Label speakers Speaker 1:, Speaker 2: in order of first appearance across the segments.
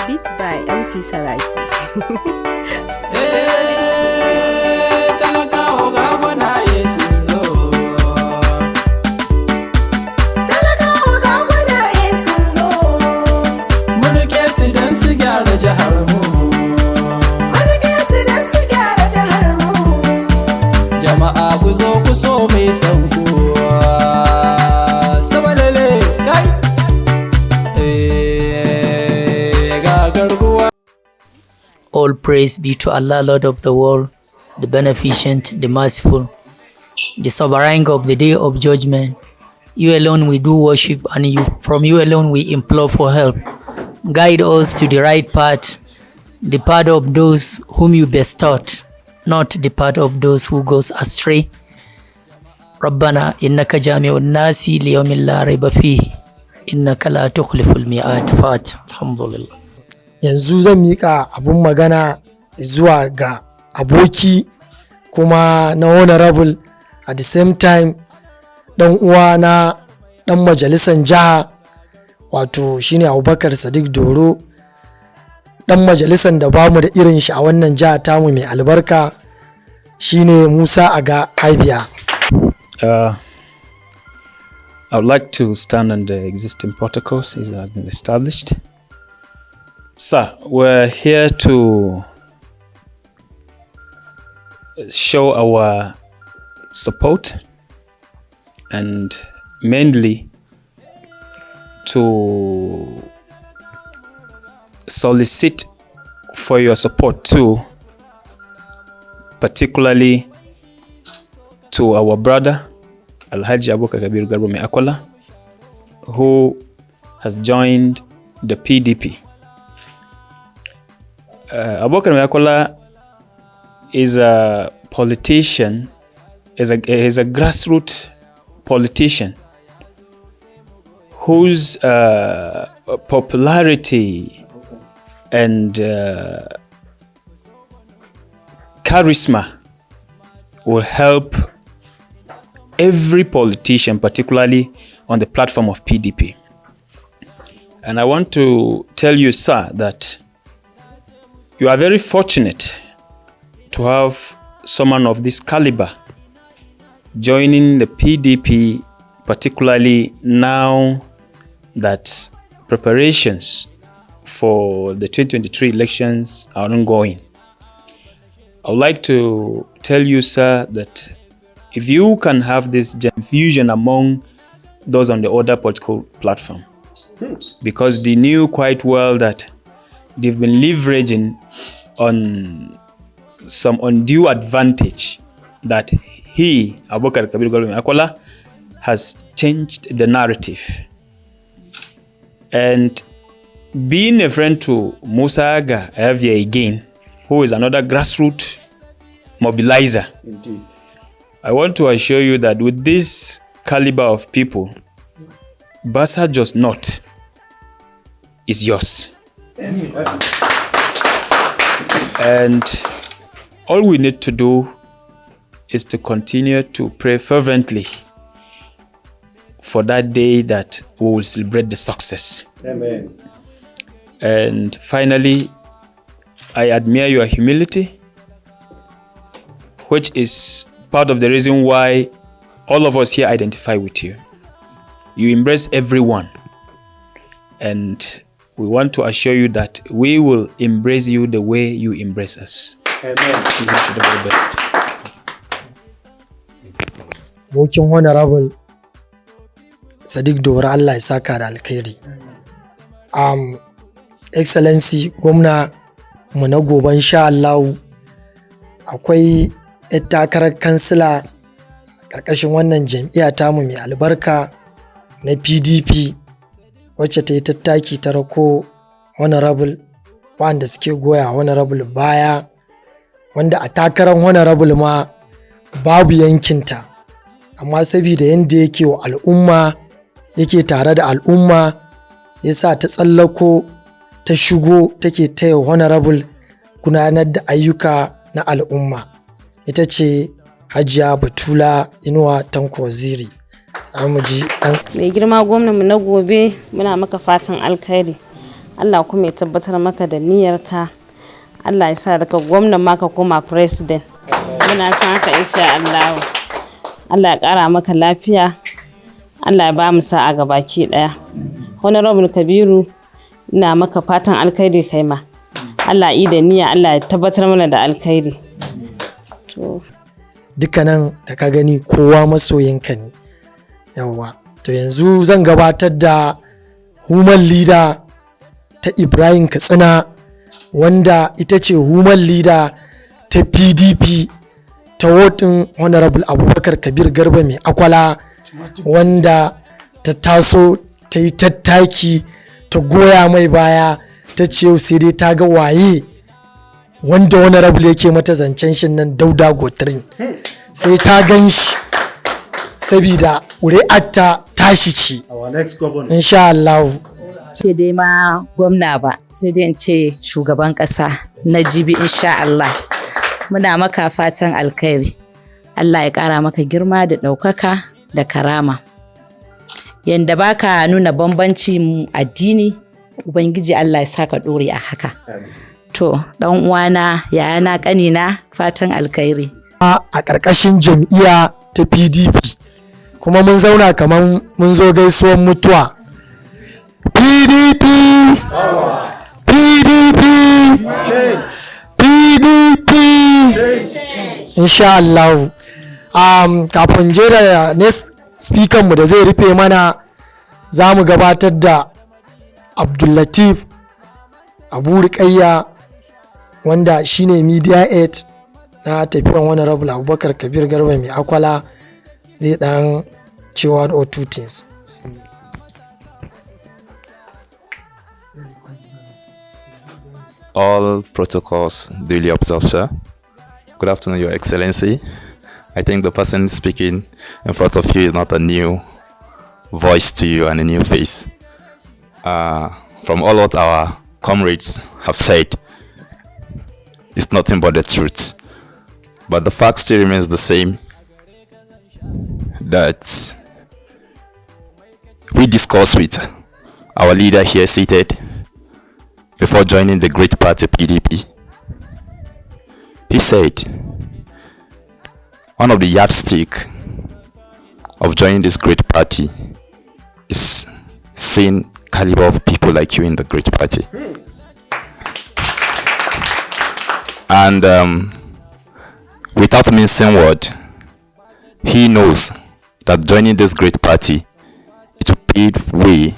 Speaker 1: Beat by MC Saraki.
Speaker 2: All praise be to Allah, Lord of the world, the beneficent, the merciful, the sovereign of the day of judgment. You alone we do worship, and from you alone we implore for help. Guide us to the right path, the path of those whom you bestowed, not the path of those who goes astray. ربنا إنك جامع الناس ليوم لا ريب فيه إنك لا تخلف الميعاد. فاتح. الحمد لله.
Speaker 3: Yanzu zan mika abun magana zuwa ga aboki kuma na honorable at the same time dan uwa na dan majalisan jiha, wato shine Abubakar Sadiq Doro, dan majalisan da bamu da irin shi a wannan jiha tamu mai albarka, shine Musa Aga Abia.
Speaker 4: I would like to stand on the existing protocols as have been established. Sir, we're here to show our support and mainly to solicit for your support too, particularly to our brother Alhaji Abubakar Mai Akwala, who has joined the PDP. Abubakar Mai Akwala is a politician, is a grassroots politician whose popularity and charisma will help every politician, particularly on the platform of PDP. And I want to tell you, sir, that you are very fortunate to have someone of this caliber joining the PDP, particularly now that preparations for the 2023 elections are ongoing. I would like to tell you, sir, that if you can have this fusion among those on the other political platform, because they knew quite well that they've been leveraging on some undue advantage that he, Abubakar Mai Akwala, has changed the narrative. And being a friend to Musa Aga Abia again, who is another grassroots mobilizer. Indeed. I want to assure you that with this caliber of people, Basa Jos North is yours. Amen. And all we need to do is to continue to pray fervently for that day that we will celebrate the success. Amen. And finally, I admire your humility, which is part of the reason why all of us here identify with you. You embrace everyone. And we want to assure you that we will embrace you the way you embrace us. Amen. We wish you the very best.
Speaker 3: Bokin Honorable Sadiq Doro, Allah ya saka da alkhairi. Excellency gwamna mu na gobe insha Allah akwai takarar kansila a ƙarƙashin wannan jam'iyya tamu mai albarka na PDP wacce ta yi tattaki ta rako honorable wanda suke goya honorable baya, wanda a takarar honorable ma babu yankinta, amma saboda yanda yake wa al'umma, yake tare da al'umma, yasa ta tsallako ta shigo take taya honorable gudanar da ayyuka na al'umma. Ita ce Hajiya Batula Inuwa Tanko Waziri. Mai
Speaker 5: girma gwamnati mu na gobe muna maka fatan alkhairi.
Speaker 1: Allah kuma ya tabbatar maka da niyyarka. Allah ya sa daga gwamnan maka koma president. Muna san haka insha Allah. Allah ya ƙara maka lafiya. Allah ya ba mu sa'a gabaki ɗaya. Honorable Kabiru, ina maka fatan alkhairi kai ma. Allah yi da niyya, Allah ya tabbatar mana da alkhairi.
Speaker 3: Dukkanin da ka gani kowa masoyinka ne. Yawwa. To yanzu zan gabatar da human leader ta Ibrahim Katsina, wanda ita ce human leader ta PDP ta wodin Honorable Abubakar Kabir Garba Mai Akwala, wanda ta taso ta yi tattaki ta goya mai baya ta ce sai dai ta ga waye wanda Honorable yake mata zancen shin nan Dauda Gotring, sai ta gan shi sabida ƙuri'arta tashi ce insha Allah.
Speaker 5: sai dai ma gwamna ba, sai dai in ce shugaban ƙasa na jibi insha Allah. Muna maka fatan alkhairi, Allah ya ƙara maka girma da ɗaukaka da karama. Yanda baka nuna bambanci addini, Ubangiji Allah ya saka ɗore a haka. To, ɗan uwana, yayana, ƙanina, fatan alkhairi.
Speaker 3: A ƙarƙashin jam'iyya ta PDP, kuma mun zauna kamar mun zo gaisuwan mutuwa. PDP! PDP! PDP! Insha Allah. Kafin je da next speaker mu da zai rufe mana, za mu gabatar da Abdullatif Abu Rukayya, wanda shine media aid na tafiyan Honorable Abubakar Kabir Garba Mai Akwala, zai dan cewa or two things.
Speaker 6: All protocols duly observed, sir. Good afternoon, Your Excellency. I think the person speaking in front of you is not a new voice to you and a new face. From all what our comrades have said, it's nothing but the truth. But the fact still remains the same, that we discussed with our leader here seated before joining the great party PDP. He said one of the yardstick of joining this great party is seeing caliber of people like you in the great party. And without mincing word, he knows that joining this great party, it will pave way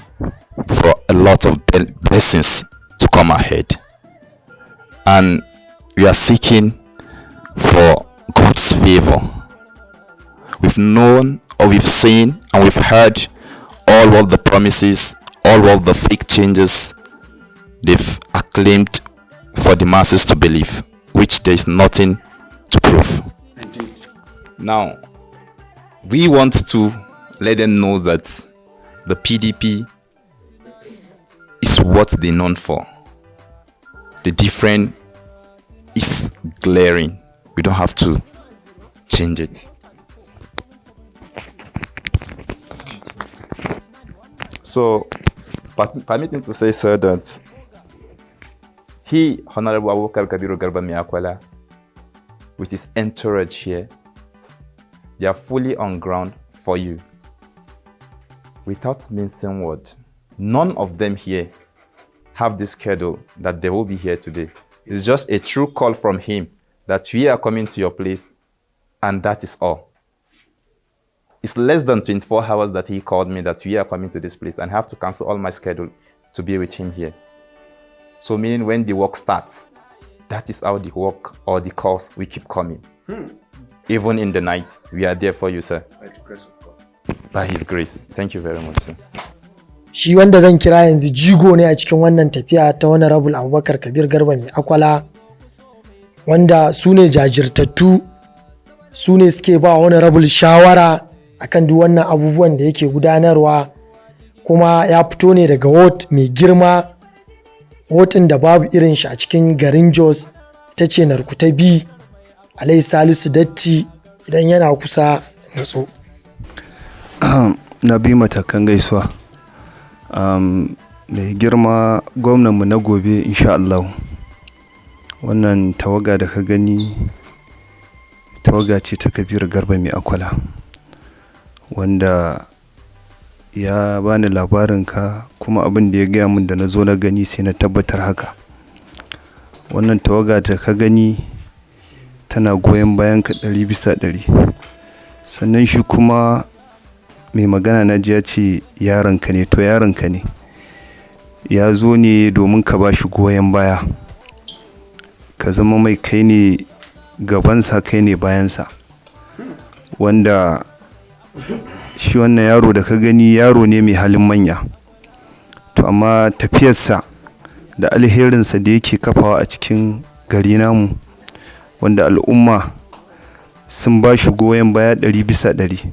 Speaker 6: for a lot of blessings to come ahead. And we are seeking for God's favor. We've known, or we've seen, and we've heard all what the promises, all what the fake changes they've acclaimed for the masses to believe, which there is nothing to prove. Now, we want to let them know that the PDP is what they're known for. The difference is glaring. We don't have to change it. So, permit me to say, sir, that he, Honorable Abubakar Kabiru Garba Mai Akwala, with his entourage here, they are fully on ground for you. Without mincing word, none of them here have this schedule that they will be here today. It's just a true call from him that we are coming to your place, and that is all. It's less than 24 hours that he called me that we are coming to this place, and I have to cancel all my schedule to be with him here. So meaning when the work starts, that is how the work or the calls we keep coming. Even in the night, we are there for you, sir. By the grace of God. By his grace. Thank you very much, sir.
Speaker 3: Shi wanda zan kira yanzu jigo ne a cikin wannan tafiya ta Honorable Abubakar Kabir Garba Mai Akwala, wanda su ne jajirtattu, su ne suke ba Honorable shawara akan duk wannan abubuwan da yake gudanarwa, kuma ya fito ne daga ward mai girma, wardin da babu irin shi a cikin garin Jos, ita ce Narkuta B. Alai Salisu Datti, idan yana kusa matso.
Speaker 7: Na bi matakan gaisuwa. mai girma gwamnanmu na gobe insha Allah. Wannan tawaga da ka gani tawaga ce ta Kabir Garba Mai Akwala, wanda ya bani labarinka kuma abin da ya gaya min da na zo na gani sai na tabbatar haka. Wannan tawaga da ka gani tana goyon bayan ka 100%. Sannan shi kuma mai magana na ji ya ce yaronka ne, to yaronka ne. Ya zo ne domin ka ba shi goyon baya, ka zama mai kai ne gabansa kai ne bayansa. Wanda shi wannan yaro da ka gani yaro ne mai halin manya, to amma tafiyarsa da alherinsa da yake kafawa a cikin gari namu, wanda al'umma sun ba shi goyon baya 100%.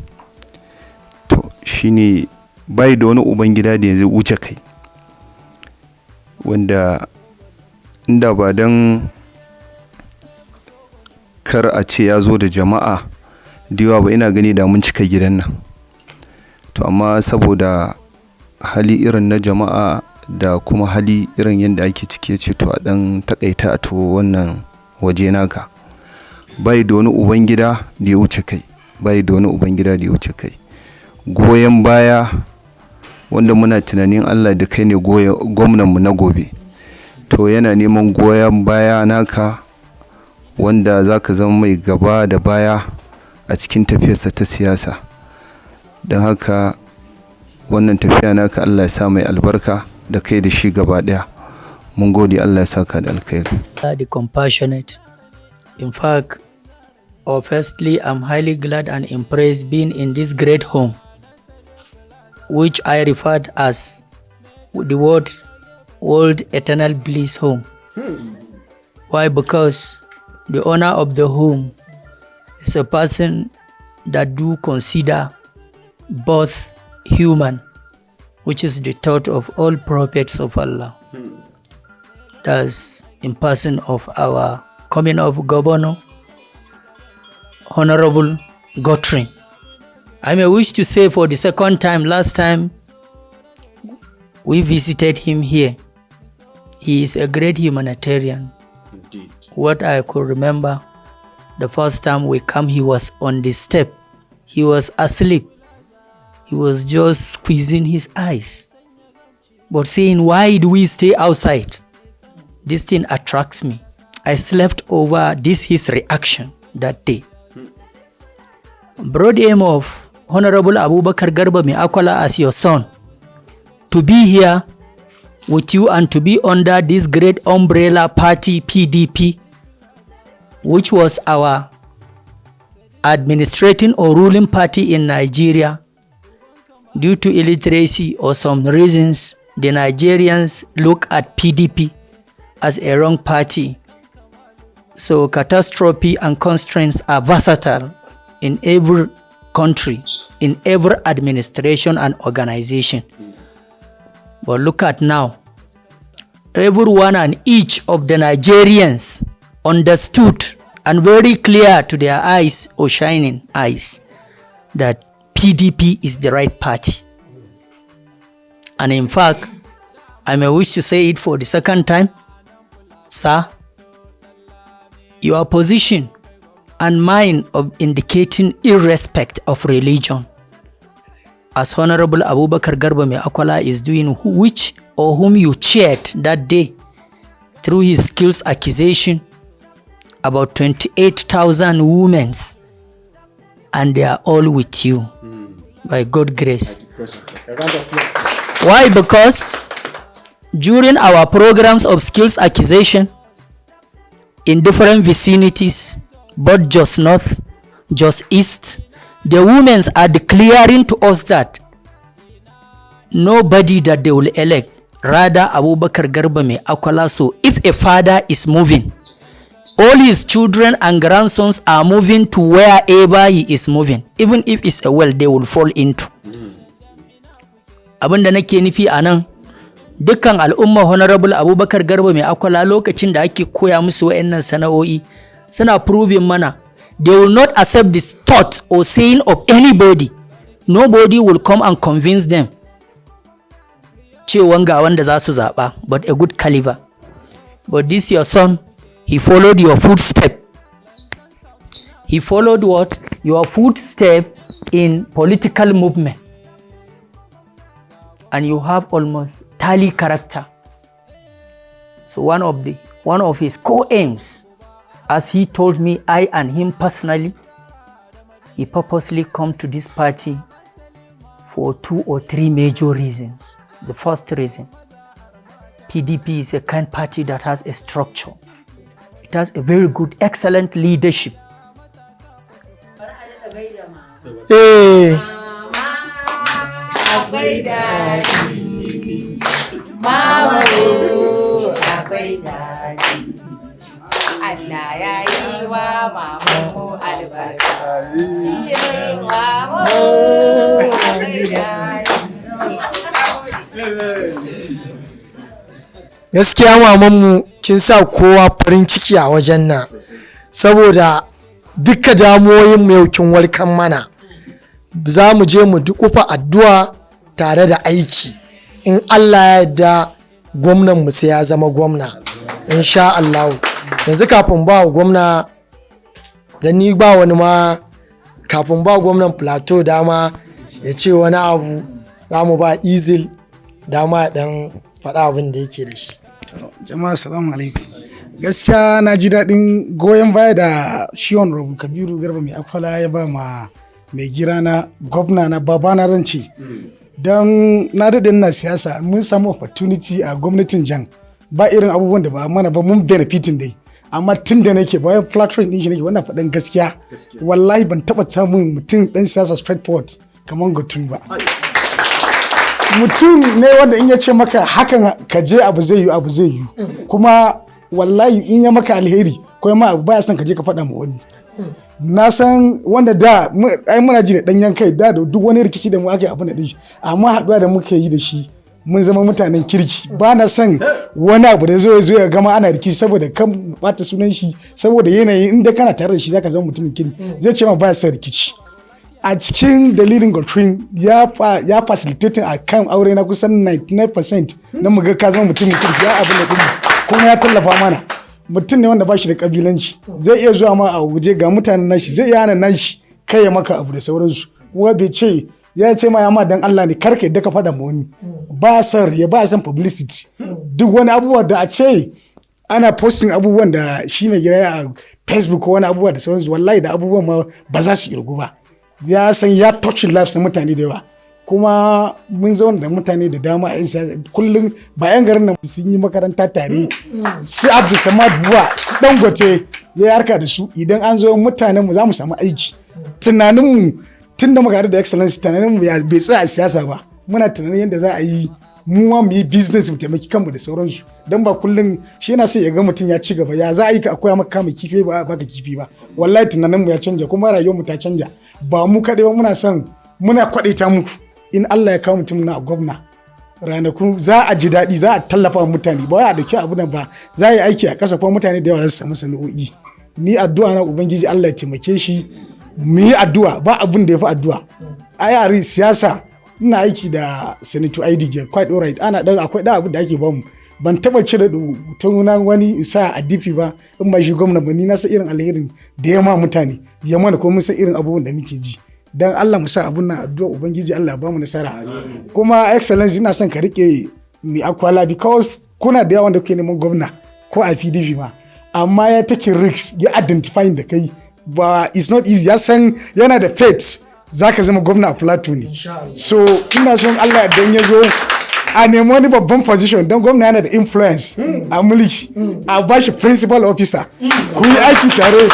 Speaker 7: To shi ne bai da wani ubangida da yanzu wuce kai, wanda inda ba don kar a ce ya zo da jama'a da yawa ba ina gani da mun cika gidan nan. To amma saboda hali irin na jama'a da kuma hali irin yadda ake ciki ce to a dan takaita a to wannan waje naka. Bai da wani ubangida da ya wuce kai, bai da wani ubangida da ya wuce kai. Goyon baya wanda muna tunanin Allah da kai ne gwamnanmu na gobe, to yana neman goyon baya naka wanda za ka zama mai gaba da baya a cikin tafiyarsa ta siyasa. Don haka wannan tafiya naka Allah ya sa mai albarka da kai da shi gaba daya. Mun gode, Allah ya saka da alkhairi.
Speaker 2: The compassionate. In fact, firstly, I'm highly glad and impressed being in this great home, which I referred as the World Eternal Bliss Home. Why? Because the owner of the home is a person that do consider both human, which is the thought of all prophets of Allah. That's in person of our coming of Governor, Honorable Gotring. I may wish to say for the second time, last time we visited him here, he is a great humanitarian. Indeed. What I could remember, the first time we come, he was on the step. He was asleep. He was just squeezing his eyes, but saying, why do we stay outside? This thing attracts me. I slept over his reaction that day. Broad aim of Honorable Abubakar Garba Mai Akwala as your son, to be here with you and to be under this great umbrella party PDP, which was our administrating or ruling party in Nigeria. Due to illiteracy or some reasons, the Nigerians look at PDP as a wrong party. So catastrophe and constraints are versatile in every country, in every administration and organization. But look at now, everyone and each of the Nigerians understood and very clear to their eyes or shining eyes that PDP is the right party. And in fact, I may wish to say it for the second time, sir, your position and mine of indicating irrespect of religion, as Honorable Abubakar Garba Mai Akwala is doing, which or whom you cheered that day through his skills accusation, about 28,000 women, and they are all with you by God's grace. Why? Because during our programs of skills accusation in different vicinities, both Jos North, Jos East, the women are declaring to us that nobody that they will elect, rather Abubakar Garba Mai Akwala. So if a father is moving, all his children and grandsons are moving to wherever he is moving. Even if it's a well, they will fall into. Abinda nake nufi a nan, dukkan al'umma Honorable Abubakar Garba Mai Akwala lokacin da ake koya musu wa'annan sana'o'i suna proving mana they will not accept this thought or saying of anybody. Nobody will come and convince them cewan ga wanda za su zaɓa, but a good caliber. But this your son, he followed your footstep. He followed what? Your footstep in political movement. And you have almost tally character. So one of his co-aims, as he told me, I and him personally, he purposely come to this party for 2 or 3 major reasons. The first reason, PDP is a kind party that has a structure. It has a very good, excellent leadership.
Speaker 3: Eh,
Speaker 5: Allah ya yi wa mamanmu albarka.
Speaker 3: gaskiya mamanmu kin sa kowa farin ciki a wajen nan, saboda duka damuwoyin mu yau kin warkan mana. Za mu je mu dukufa addu'a tare da aiki, in Allah ya yarda gwamnan mu sai ya zama gwamna insha Allah. Yanzu kafin ba gwamna da ni ba wani ma, kafin ba gwamnan plateau dama ya ce wani abu, za mu ba izil dama dan faɗa abin da yake da shi.
Speaker 8: Jama'a salamu alaikum. Gaskiya na ji daɗin goyon baya da shi honorable Kabiru Garba Mai Akwala ya ba ma mai gira na gwamna na babana zan ce. Don na daɗe na siyasa mun samu opportunity a gwamnatin jan, ba irin abubuwan da ba mana ba mun benefitin dai. Amma tun da nake bayan platform ɗin shi nake wannan faɗin gaskiya, wallahi ban taɓa samun mutum ɗan siyasa straightforward kamar Gotring ba. Mutum ne wanda in ya ce maka hakan ka je abu zai yi, kuma wallahi in ya maka alheri ko ma abu baya son ka je ka faɗa ma wani. Na san wanda da ai muna ji da ɗanyen kai da duk wani rikici da mu aka yi abu na shi, amma haɗuwa da muka yi da shi mun zama mutanen kirki. Ba na son wani abu da zai ya gama ana rikici saboda kan bata sunan shi, saboda yanayin inda kana tare da shi zaka zama mutumin kirki, zai ce ma baya son rikici. A cikin dalilin Gotring ya facilitating a kan aure na kusan 99% na muga ka zama mutumin kirki, ya abin da kuma ya tallafa mana. Mutum ne wanda ba shi da kabilanci, zai iya zuwa ma a waje ga mutanen nashi, zai iya hana nashi kai ya maka abu da sauransu. Kuwa bai ce ya ce ma ya ma dan Allah ne karka yadda ka faɗa ma wani, ba san ya ba san publicity. Duk wani abubuwa da a ce ana posting abubuwan da shi mai gida a Facebook ko wani abubuwa da sauransu, wallahi da abubuwan ma ba za su irgu ba. Ya san ya touch lives na mutane da yawa, kuma mun zauna da mutane da dama a siyasa kullum. Bayan garin nan sun yi makaranta tare, su Abdul Samad Buwa, su Dangote ya harka da su. Idan an zo mutanen mu za mu samu aiki. Tunanin mu tun da muka haɗu da excellence, tunanin mu bai tsaya a siyasa ba, muna tunanin yadda za a yi mu ma mu yi business mu taimaki kanmu da sauransu. Don ba kullum shi yana sai ya ga mutum ya ci gaba, ya za a yi ka akwai maka kama kifi ba baka kifi ba. Wallahi tunanin mu ya canja, kuma rayuwar mu ta canja. Ba mu kaɗai ba, muna son muna kwaɗaita muku in Allah ya kawo mutum na gwamna, ranaku za a ji daɗi, za a tallafa wa mutane, ba wai a dauki abu nan ba, za a yi aiki a ƙasa kuma mutane da yawa za su samu sana'o'i. Ni addu'a na Ubangiji Allah ya taimake shi, mu yi addu'a, ba abun da ya fi addu'a. A yare siyasa ina aiki da Senator IDG quite alright, ana dan akwai da abu da ake bamu, ban taba cire tunan wani isa a difi ba in ba shi gwamna ba. Ni na san irin alherin da ya ma mutane, ya mana ko mun san irin abubuwan da muke ji. Dan Allah mu sa abun nan addu'a Ubangiji Allah ya ba mu nasara. Kuma excellence ina son ka rike Mai Akwala, because kuna da yawan da kuke neman gwamna ko a PDP ma, amma ya take risks, ya identifying da kai ba, it's not easy. Ya san yana da faith zaka zama gwamna a Plateau ne. So ina son Allah dan ya zo a nemi wani babban position, don gwamna yana da influence a mulki, a bashi principal officer, ku yi aiki tare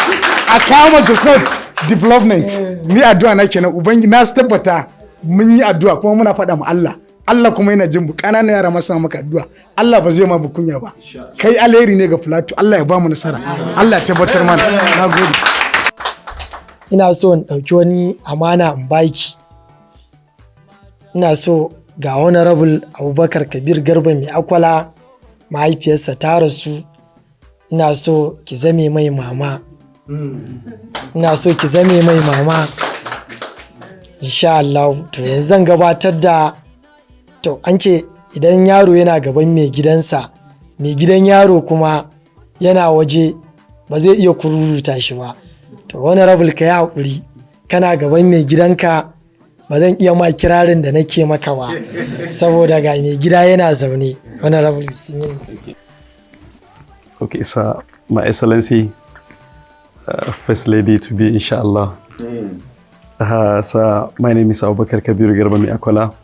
Speaker 8: a kama just not development. Ni addu'a na kenan, ubangi na tabbata mun yi addu'a kuma muna faɗa mu Allah. Allah kuma yana jin mu, ƙananan yara masu maka addu'a, Allah ba zai ma bukunya ba. Kai alheri ne ga Plateau, Allah ya ba mu nasara, Allah ya tabbatar mana. Na gode.
Speaker 3: Ina so in ɗauki wani amana in baki. Ina so ga honorable Abubakar Kabir Garba Mai Akwala, mahaifiyarsa ta rasu, ina so ki zame mai mama. Ina so ki zame mai mama insha Allah. To yanzu zan gabatar da, to an ce idan yaro yana gaban mai gidansa, mai gidan yaro kuma yana waje, ba zai iya kururuta shi ba. To honorable ka yi haƙuri, kana gaban mai gidanka, ba zan iya ma kirarin da nake maka ba saboda ga mai gida yana zaune. Honorable bismillah.
Speaker 9: Okay, sir, My Excellency, First Lady to be, inshallah. Sir, my name is Abubakar Kabiru Garba Mai Akwala.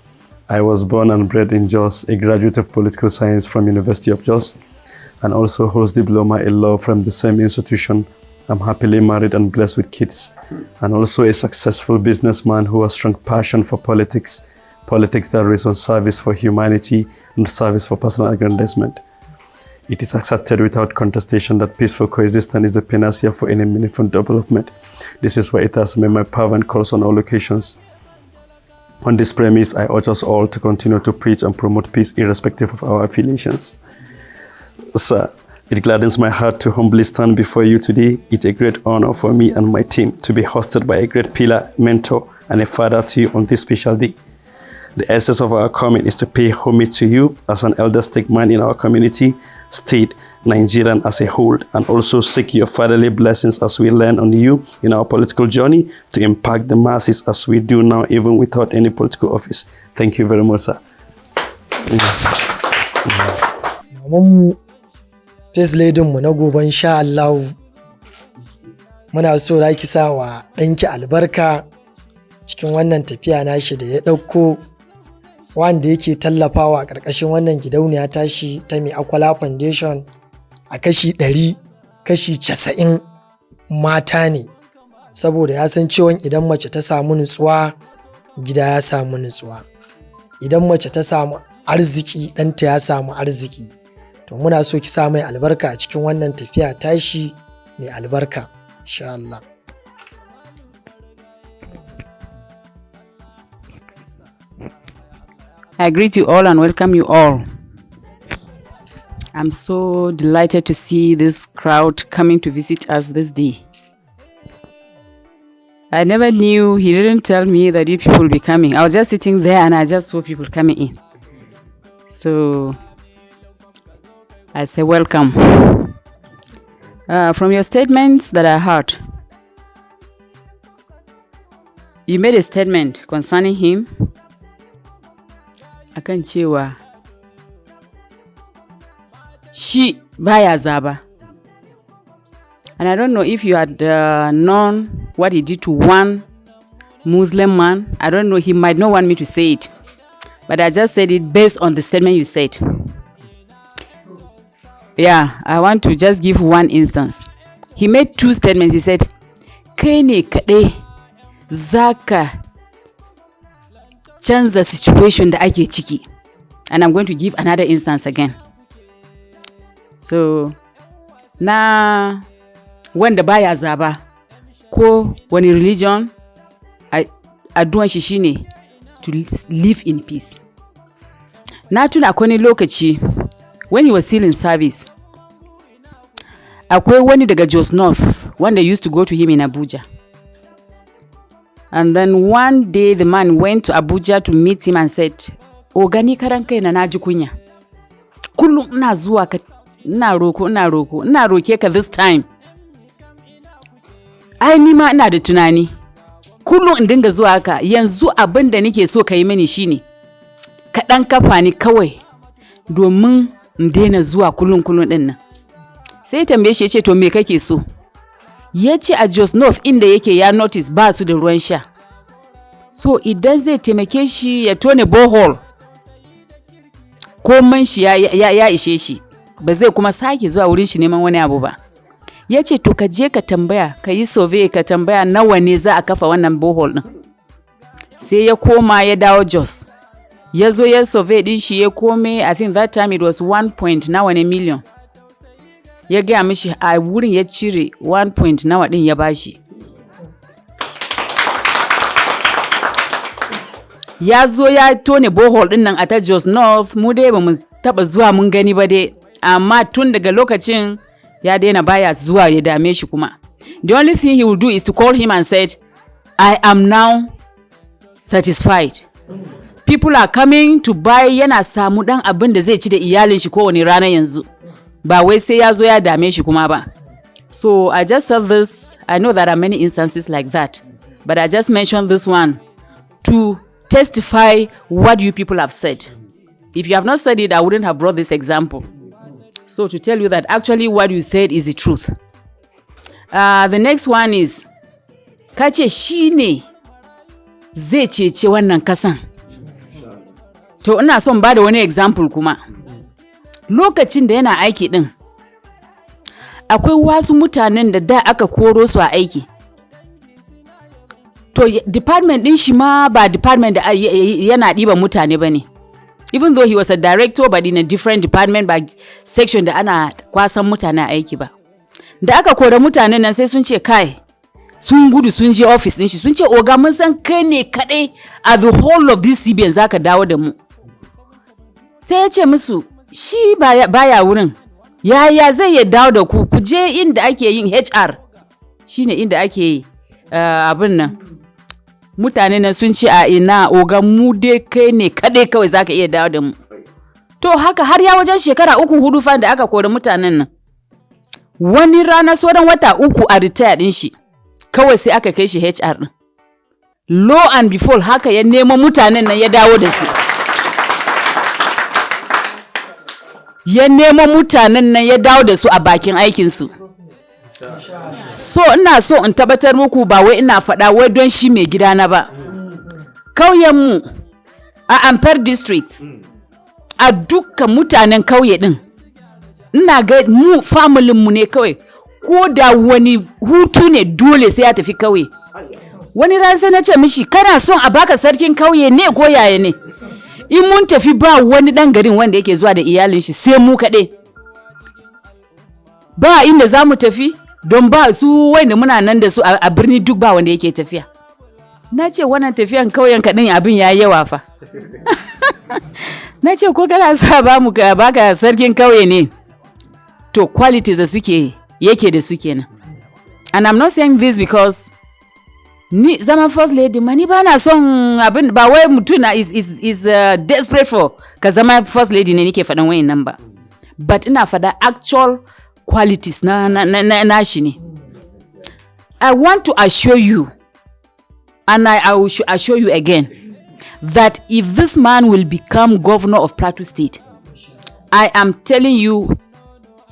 Speaker 9: I was born and bred in Jos, a graduate of political science from University of Jos, and also holds diploma in law from the same institution. I'm happily married and blessed with kids, and also a successful businessman who has strong passion for politics that is on service for humanity and service for personal aggrandizement. It is accepted without contestation that peaceful coexistence is the panacea for any meaningful development. This is why it has made my fervent calls on all occasions. On this premise, I urge us all to continue to preach and promote peace irrespective of our affiliations. Sir, it gladdens my heart to humbly stand before you today. It's a great honor for me and my team to be hosted by a great pillar, mentor, and a father to you on this special day. The essence of our coming is to pay homage to you as an elder statesman in our community, state, Nigerian as a whole, and also seek your fatherly blessings as we learn on you in our political journey to impact the masses as we do now, even without any political office. Thank you very much, sir.
Speaker 3: First Lady mu na gobe insha Allah, muna so za ki sa wa ɗanki albarka cikin wannan tafiya nashi da ya ɗauko, wanda yake tallafawa a ƙarƙashin wannan gidauniya tashi ta Mai Akwala Foundation. A kashi 100, kashi 90 mata ne, saboda ya san cewa idan mace ta samu nutsuwa, gida ya samu nutsuwa. Idan mace ta samu arziki, ɗanta ya samu arziki. To muna so ki sa mai albarka a cikin wannan tafiya tashi mai albarka insha Allah.
Speaker 10: I greet you all and welcome you all. I'm so delighted to see this crowd coming to visit us this day. I never knew, he didn't tell me that you people will be coming. I was just sitting there and I just saw people coming in. So I say welcome. From your statements that I heard, you made a statement concerning him. Akan cewa shi baya zaba. And I don't know if you had known what he did to one Muslim man. I don't know, he might not want me to say it, but I just said it based on the statement you said. Yeah, I want to just give one instance. He made two statements. He said, kai ne kaɗai zaka canza situation da ake ciki. And I'm going to give another instance again. So, na wanda baya zaba ko wani religion, addu'an shi shine to live in peace. Na tuna akwai lokaci when he was still in service, akwai wani daga Jos North wanda used to go to him in Abuja. And then one day the man went to Abuja to meet him and said, Ogani karan kai na naji kunya. Kullum ina zuwa ka ina roke ka this time. Ai ni ma ina da tunani. Kullum in dinga zuwa ka, yanzu abin da nake so ka yi mini shine ka dan kafa ni kawai domin in daina zuwa kullum din nan. Sai tambaye shi yace to me kake so? Yace a Jos North inda yake ya notice ba su da ruwan sha. So idan zai taimake shi ya tone borehole, komai shi ya ishe shi, ba zai kuma sake zuwa wurin shi neman wani abu ba. Yace to ka je ka tambaya, ka yi survey ka tambaya nawa ne za a kafa wannan borehole din. Sai ya koma ya dawo Jos. Ya zo ya survey din shi ya kome, I think that time it was 1 nawa ne million. Ya gaya mishi a wurin ya cire 1 nawa din ya bashi. Ya zo ya tone borehole din nan a ta Jos North, mu dai ba mu taba zuwa mun gani ba dai, amma tun daga lokacin ya daina baya zuwa ya dame shi kuma. The only thing he will do is to call him and said, I am now satisfied. people are coming to buy, yana samu dan abin da zai ci da iyalin shi kowane rana yanzu. Ba wai sai ya zo ya dame shi kuma ba. So I just said this. I know there are many instances like that, but I just mentioned this one to testify what you people have said. If you have not said it, I wouldn't have brought this example. So to tell you that actually what you said is the truth. The next one is, kace shi ne zai cece wannan kasan. To ina son ba da wani example kuma. Lokacin da yana aiki din, akwai wasu mutanen da aka koro su a aiki. To department din shi ma ba department da yana ɗiba mutane ba ne. Even though he was a director but in a different department ba section da ana kwasan mutane a aiki ba. Da aka kore mutanen nan sai sun ce kai sun gudu sun je office din shi sun ce oga mun san kai ne kadai a the whole of this CBN zaka dawo da mu. Sai ya ce musu shi baya wurin. Yaya zai ya dawo da ku je inda ake yin HR shine inda ake abin nan. Mutane nan sun ce a ina oga mu dai kai ne kadai kawai zaka iya dawo da mu. To haka har ya wajen shekara 3-4 fa da aka kore mutanen nan. Wani rana sauran wata 3 a retire din shi. Kawai sai aka kai shi HR din. Lo and behold haka ya nemo mutanen nan ya dawo da su. Ya nemo mutanen nan ya dawo da su a bakin aikin su. So ina so in tabbatar muku ba wai ina faɗa wai don shi mai gidana ba. Kauyen mu a Ampere district a dukkan mutanen kauye din. Ina ga mu family mu ne kawai ko da wani hutu ne dole sai ya tafi kauye. Wani ran sai na ce mishi kana son a baka sarkin kauye ne ko yaya ne? In mun tafi ba wani dan garin wanda yake zuwa da iyalin shi sai mu kaɗai. Ba inda za mu tafi don ba su wanda muna nan da su a birni duk ba wanda yake tafiya. Na ce wannan tafiyan kauyen kaɗin abin ya yawa fa. Na ce ko kana sa ba mu baka sarkin kauye ne? To qualities da suke yake da suke nan. And I'm not saying this because ni zaman first lady mani ba na son abin ba wai mutum na is desperate for ka zama first lady ne nake faɗan wayin nan ba. But ina faɗa actual qualities na shi ne. I want to assure you and I will assure you again that if this man will become governor of Plateau State, I am telling you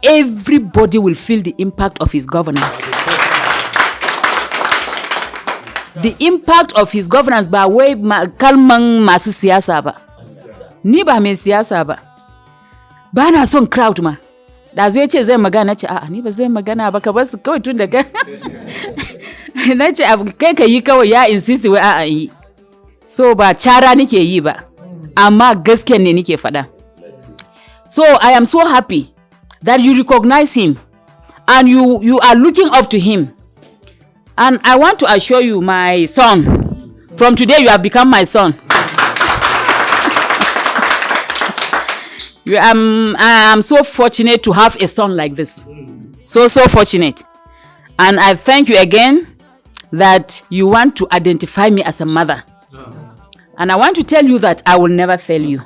Speaker 10: everybody will feel the impact of his governance. The impact of his governance ba wai kalman masu siyasa ba. Ni ba mai siyasa ba. Ba na son crowd ma. Da zo yace zai magana ce a'a ni ba zai magana ba ka bar su kawai tun daga. Na ce kai ka yi kawai ya insist wai a'a yi. So ba cara nake yi ba. Amma gaskiya ne nake faɗa. So I am so happy that you recognize him and you are looking up to him. And I want to assure you, my son, from today you have become my son. I am so fortunate to have a son like this. So fortunate. And I thank you again that you want to identify me as a mother. And I want to tell you that I will never fail you.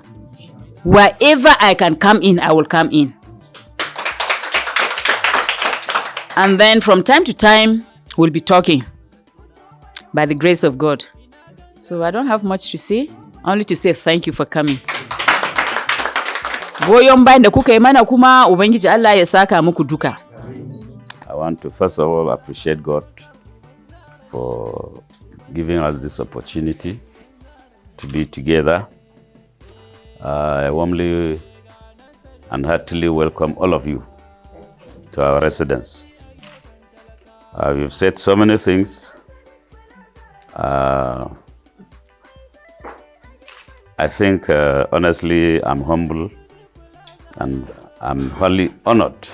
Speaker 10: Wherever I can come in, I will come in. And then from time to time, we'll be talking by the grace of God. So I don't have much to say, only to say thank you for coming. Goyon bayan da kuka yi mana kuma Ubangiji Allah ya saka muku duka.
Speaker 11: I want to first of all appreciate God for giving us this opportunity to be together. I warmly and heartily welcome all of you to our residence. We've said so many things. I think, honestly, I'm humble and I'm wholly honored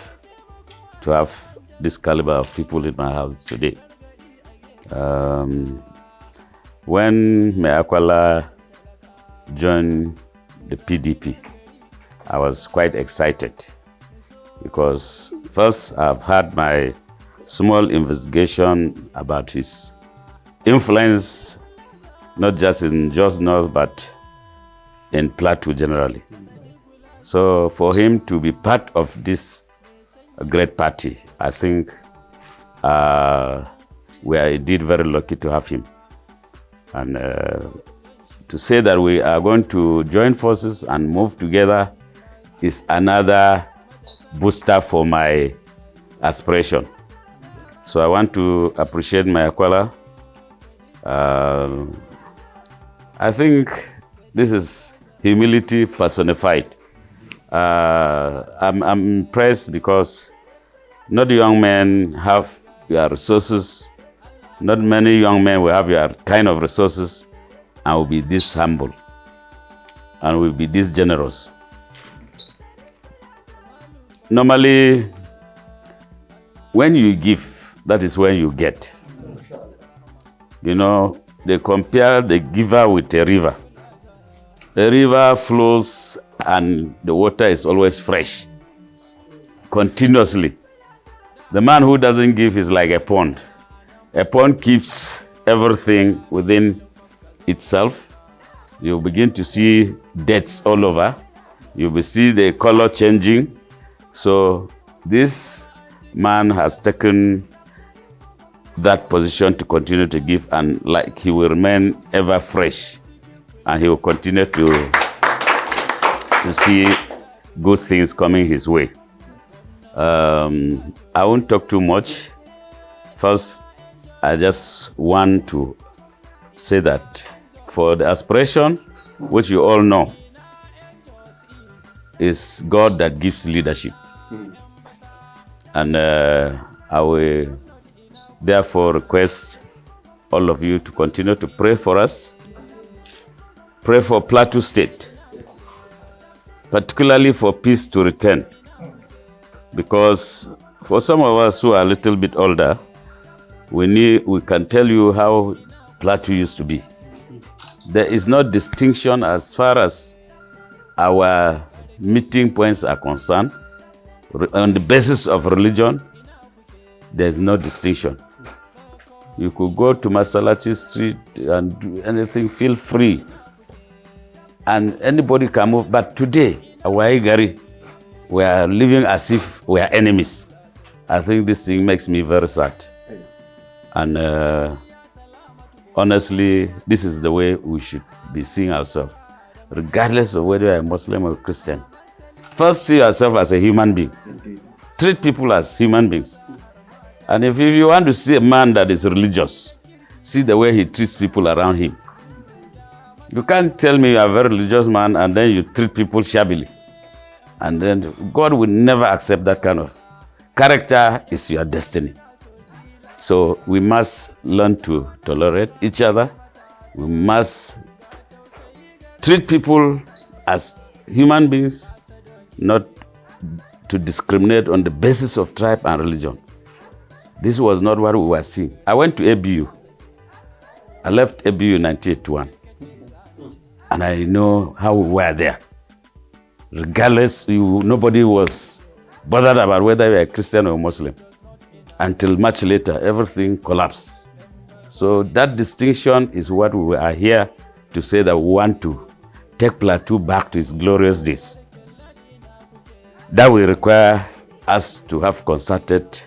Speaker 11: to have this caliber of people in my house today. When Mai Akwala joined the PDP, I was quite excited because first I've had my small investigation about his influence, not just in Jos North, but in Plateau generally. So for him to be part of this great party, I think we are indeed very lucky to have him. And to say that we are going to join forces and move together is another booster for my aspiration. So I want to appreciate Mai Akwala. I think this is humility personified. I'm impressed because not young men have your resources. Not many young men will have your kind of resources and will be this humble and will be this generous. Normally, when you give, that is when you get. You know, they compare the giver with a river. The river flows and the water is always fresh, continuously. The man who doesn't give is like a pond. A pond keeps everything within itself. You begin to see deaths all over. You will see the color changing. So this man has taken that position to continue to give, and like he will remain ever fresh, and he will continue to see good things coming his way. I won't talk too much. First, I just want to say that for the aspiration, which you all know, is God that gives leadership. And I will therefore request all of you to continue to pray for us. Pray for Plateau State, particularly for peace to return. Because for some of us who are a little bit older, we can tell you how Plateau used to be. There is no distinction as far as our meeting points are concerned. On the basis of religion, there is no distinction. You could go to Masalachi Street and do anything, feel free. And anybody can move. But today, Awaigari, we are living as if we are enemies. I think this thing makes me very sad. And honestly, this is the way we should be seeing ourselves, regardless of whether you are Muslim or Christian. First, see yourself as a human being. Indeed. Treat people as human beings. And if you want to see a man that is religious, see the way he treats people around him. You can't tell me you are a very religious man and then you treat people shabbily. And then God will never accept that kind of character. Is your destiny. So we must learn to tolerate each other. We must treat people as human beings, not to discriminate on the basis of tribe and religion. This was not what we were seeing. I went to ABU. I left ABU in 1981. And I know how we were there. Regardless, nobody was bothered about whether you were a Christian or Muslim. Until much later, everything collapsed. So that distinction is what we are here to say, that we want to take Plateau back to its glorious days. That will require us to have concerted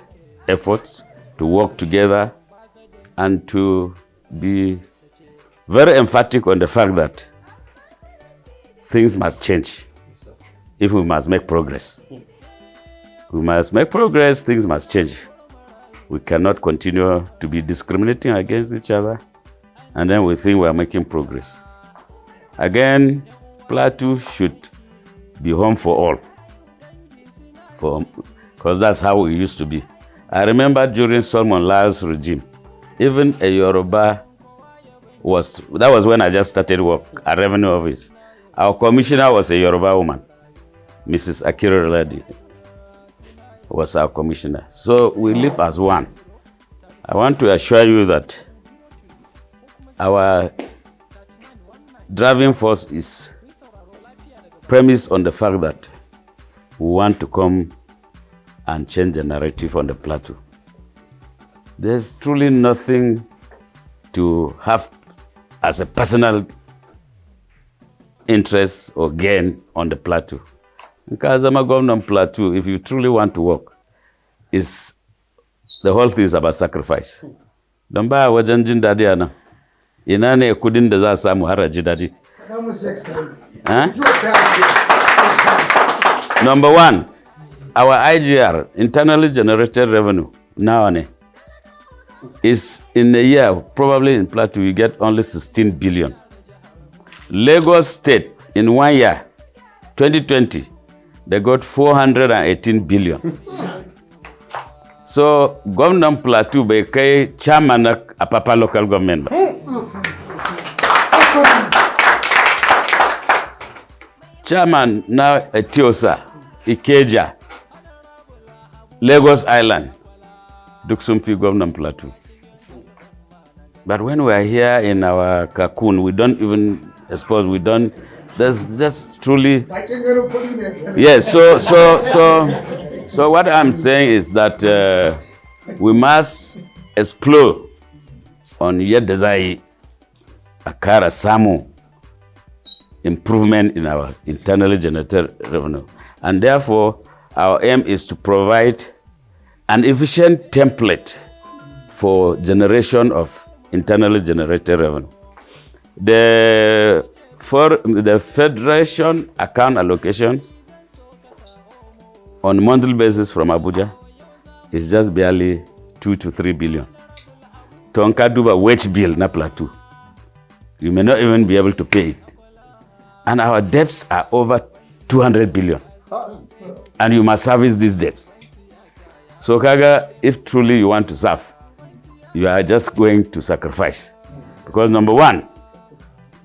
Speaker 11: efforts, to work together, and to be very emphatic on the fact that things must change if we must make progress. We must make progress, things must change. We cannot continue to be discriminating against each other, and then we think we are making progress. Again, Plateau should be home for all, because that's how it used to be. I remember during Solomon Lyle's regime, even a Yoruba that was when I just started work at Revenue Office. Our commissioner was a Yoruba woman, Mrs. Akira Ladi was our commissioner. So we live as one. I want to assure you that our driving force is premised on the fact that we want to come and change the narrative on the Plateau. There's truly nothing to have as a personal interest or gain on the plateau. Because I'm a governor plateau, if you truly want to work, the whole thing is about sacrifice. Don ba wajen jin daɗi a nan. Ina ne kudin da za a samu har a ji daɗi? Number one, our IGR, internally generated revenue, now is in a year, probably in Plateau, you get only 16 billion. Lagos State, in 1 year, 2020, they got 418 billion. So, Governor Plateau, by chairman of Apapa local government. Chairman now Etiosa, Ikeja, Lagos Island, Duksumpi Governor Plateau. But when we are here in our cocoon, we don't even expose, that's just truly. Yes, so what I'm saying is that we must explore on yadda za yi a kara samu improvement in our internally generated revenue. And therefore, our aim is to provide an efficient template for generation of internally generated revenue. The Federation account allocation on monthly basis from Abuja is just barely 2 to 3 billion. Tonka duba wage bill na Plateau. You may not even be able to pay it. And our debts are over 200 billion. And you must service these debts. So Kaga, if truly you want to serve, you are just going to sacrifice. Because number one,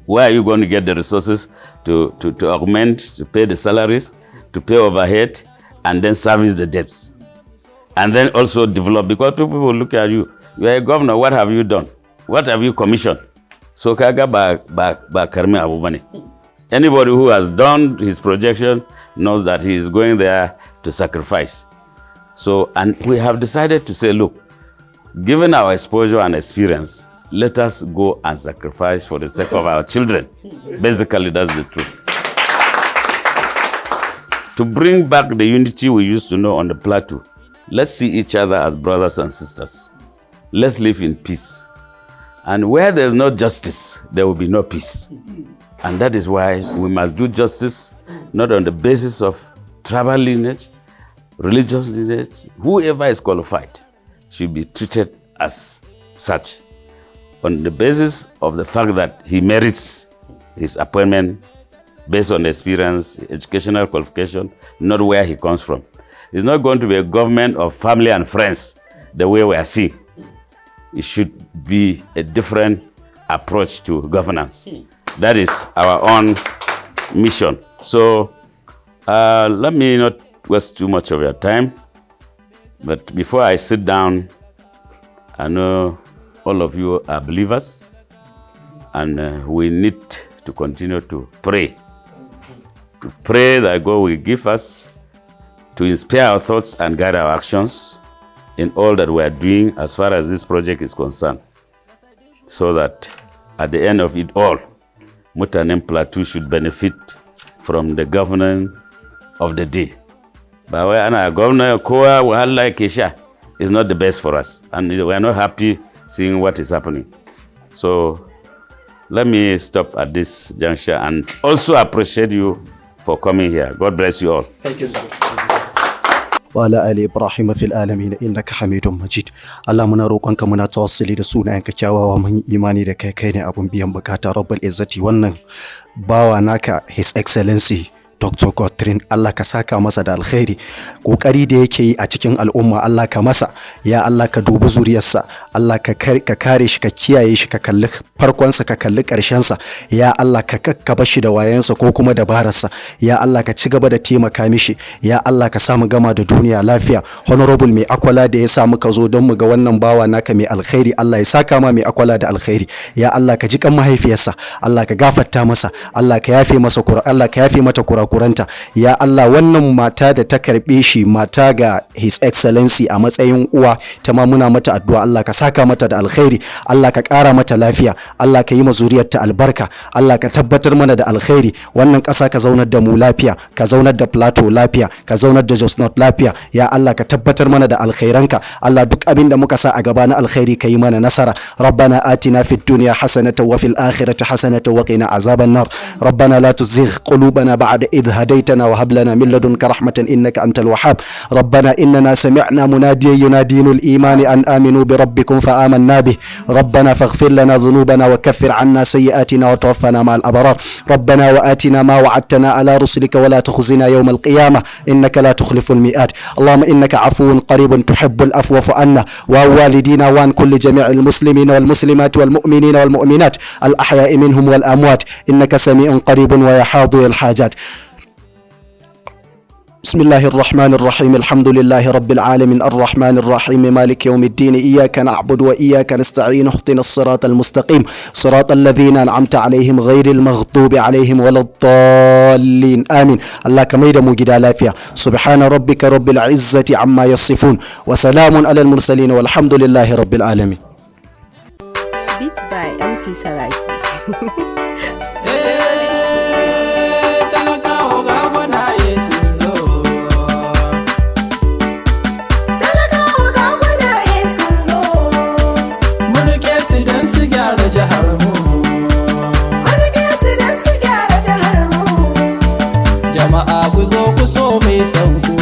Speaker 11: where are you going to get the resources to augment, to pay the salaries, to pay overhead, and then service the debts? And then also develop, because people will look at you, you are a governor, what have you done? What have you commissioned? So Kaga ba karmi abubane. Anybody who has done his projection knows that he is going there to sacrifice. So, and we have decided to say, look, given our exposure and experience, let us go and sacrifice for the sake of our children. Basically, that's the truth. To bring back the unity we used to know on the plateau, let's see each other as brothers and sisters. Let's live in peace. And where there's no justice, there will be no peace. And that is why we must do justice, not on the basis of tribal lineage, religious lineage. Whoever is qualified should be treated as such, on the basis of the fact that he merits his appointment based on experience, educational qualification, not where he comes from. It's not going to be a government of family and friends the way we are seeing. It should be a different approach to governance. That is our own mission. So let me not waste too much of your time. But before I sit down, I know all of you are believers, and we need to continue to pray. To pray that God will give us to inspire our thoughts and guide our actions in all that we are doing as far as this project is concerned. So that at the end of it all, Mutanen Plateau should benefit from the governance of the day. But when our governor Kowa Wahala Kesha is not the best for us, and we are not happy seeing what is happening. So let me stop at this juncture and also appreciate you for coming here. God bless you all.
Speaker 3: Thank you, sir.
Speaker 12: وعلى آل إبراهيم في العالمين إنك حميد مجيد. Allah muna roƙonka muna tawassuli da sunayenka kyawawa mun yi imani da kai ne abun biyan bukata Rabbul Izzati. Wannan bawa naka His Excellency Dr. Gotring, Allah ka saka masa da alkhairi, kokari da yake yi a cikin al'umma Allah ka masa, ya Allah ka dubi zuriyarsa, Allah ka kare shi, ka kiyaye shi, ka kalli farkonsa, ka kalli ƙarshensa, ya Allah ka kakkaba shi da wayansa ko kuma dabararsa, ya Allah ka ci gaba da taimaka mishi, ya Allah ka samu gama da duniya lafiya. Honorable Mai Akwala da ya sa muka zo don mu ga wannan bawa naka mai alkhairi, Allah ya saka ma Mai Akwala da alkhairi, ya Allah ka ji kan mahaifiyarsa, Allah ka gafarta masa, Allah ka yafe masa Allah ka yafe mata kura kurakuranta. Ya Allah, wannan mata da ta karbe shi mata ga His Excellency a matsayin uwa, ta ma muna mata addu'a, Allah ka saka mata da alkhairi, Allah ka ƙara mata lafiya, Allah ka yi ma zuriyarta albarka, Allah ka tabbatar mana da alkhairi. Wannan ƙasa ka zaunar da mu lafiya, ka zaunar da plateau lafiya, ka zaunar da Jos North lafiya. Ya Allah ka tabbatar mana da alkhairanka. Allah, duk abin da muka sa a gaba na alkhairi ka yi mana nasara. Rabbana atina fid dunya hasanatan wa fil akhirati hasanatan wa qina azaban nar. Rabbana la tuzigh qulubana ba'da idh hadaytana wa hab lana min ladunka rahmatan innaka antal wahhab. Rabbana innana sami'na munadiyan yunadinu al-iman an aminu bi rabbikum fa amanna bih. Rabbana faghfir lana dhunubana wa kaffir 'anna sayyi'atina wa tawaffana ma'al abrar. Rabbana wa atina ma wa'adtana ala rusulika wa la tukhzina yawm al-qiyamah innaka la tukhlifu al-mi'ad. Allahumma innaka 'afuwun qaribun tuhibbul afwa fa'fu 'anna wa والدينا وعن كل جميع المسلمين والمسلمات والمؤمنين والمؤمنات الأحياء منهم والأموات إنك سميع قريب ويحاض الحاجات. بسم الله الرحمن الرحيم الحمد لله رب العالمين الرحمن الرحيم مالك يوم الدين إياك نعبد وإياك نستعين اهدنا الصراط المستقيم صراط الذين أنعمت عليهم غير المغضوب عليهم ولا الضالين آمين. الله كميد موجد لافيا سبحان ربك رب العزة عما يصفون وسلام على المرسلين والحمد لله رب العالمين.
Speaker 13: Beat by MC Saraki.
Speaker 14: Jama'a ku zo ku so mai sanku.